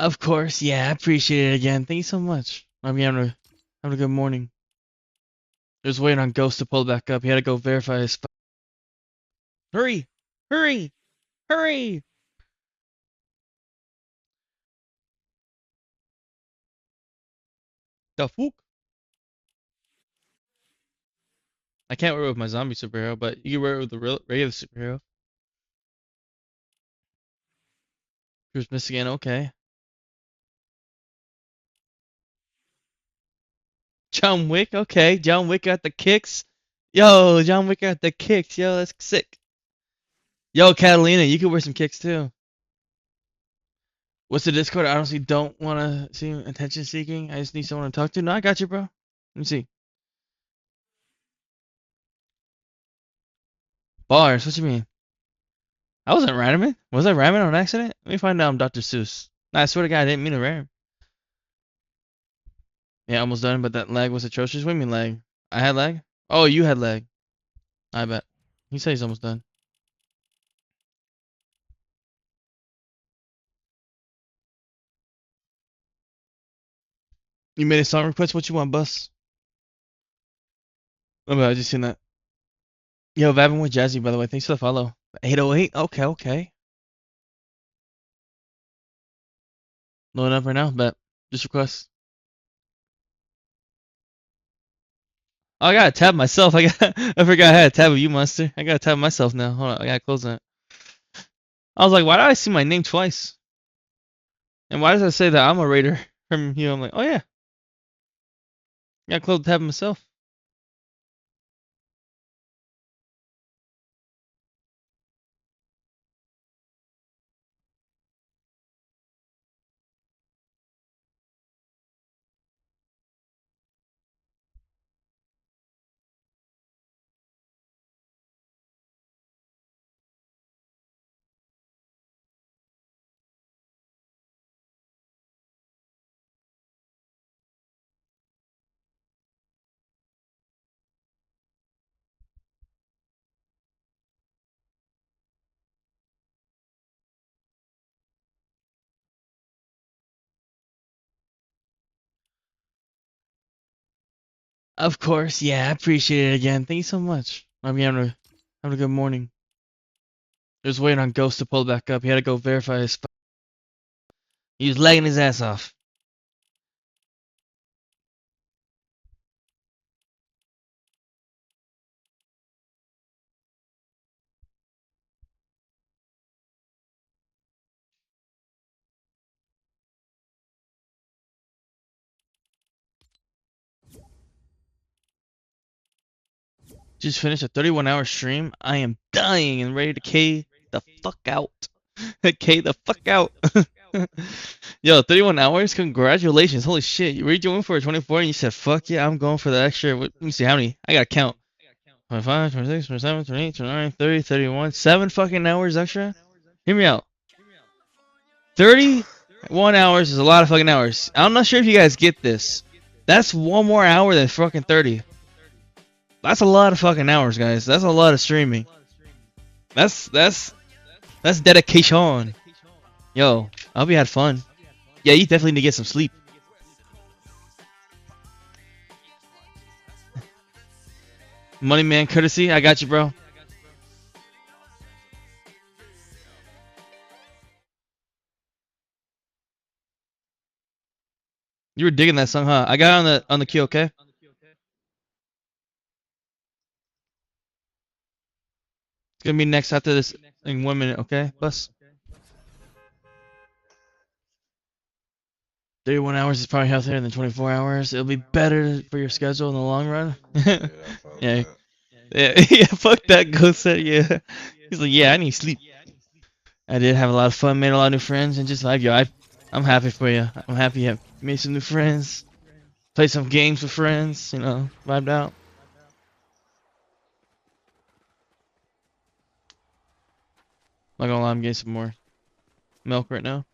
Of course, yeah, I appreciate it again. Thank you so much. I'm having a good morning. Just waiting on Ghost to pull back up. He had to go verify his. Hurry! Hurry! Hurry! The fuck? I can't wear it with my zombie superhero, but you can wear it with the regular superhero. Here's Miss again, okay. John Wick, okay. John Wick got the kicks. Yo, John Wick got the kicks. Yo, that's sick. Yo, Catalina, you can wear some kicks too. What's the Discord? I honestly don't want to see attention seeking. I just need someone to talk to. No, I got you, bro. Let me see. Bars, what you mean? I wasn't rhyming. Was I rhyming on accident? Let me find out I'm Dr. Seuss. Nah, I swear to God, I didn't mean to rhyme. Yeah, almost done, but that lag was atrocious. What do you mean lag? I had lag? Oh, you had lag. I bet. He said he's almost done. You made a song request? What you want, Bus? Oh, I just seen that. Yo, vibing with Jazzy, by the way. Thanks for the follow. 808? Okay, okay. Loading up right now, bet. Just request. Oh, I gotta tab myself. I forgot I had a tab of you, Monster. I gotta tab myself now. Hold on, I gotta close that. I was like, why do I see my name twice? And why does it say that I'm a raider from you? I'm like, oh yeah. I gotta close the tab myself. Of course, yeah, I appreciate it again. Thank you so much. Having a good morning. Just waiting on Ghost to pull back up. He had to go verify his. He was lagging his ass off. Just finished a 31-hour stream. I am dying and ready to K the fuck out. K the fuck out. Yo, 31 hours? Congratulations. Holy shit. Were you doing for a 24 and you said, fuck yeah, I'm going for the extra. Let me see how many. I gotta count. 25, 26, 27, 28, 29, 30, 31. 7 fucking hours extra? Hear me out. 31 hours is a lot of fucking hours. I'm not sure if you guys get this. That's one more hour than fucking 30. That's a lot of fucking hours, guys. That's a lot of streaming. That's dedication. Yo, I hope you had fun. Yeah, you definitely need to get some sleep. Money man courtesy, I got you, bro. You were digging that song, huh? I got on the queue, okay? It's gonna be next after this in 1 minute, okay? Bus. 31 hours is probably healthier than 24 hours. It'll be better for your schedule in the long run. Yeah. Yeah, fuck that ghost set, yeah. He's like, yeah, I need sleep. I did have a lot of fun, made a lot of new friends, and just like, yo, I'm happy for you. I'm happy you made some new friends, played some games with friends, vibed out. Not gonna lie, I'm getting some more milk right now.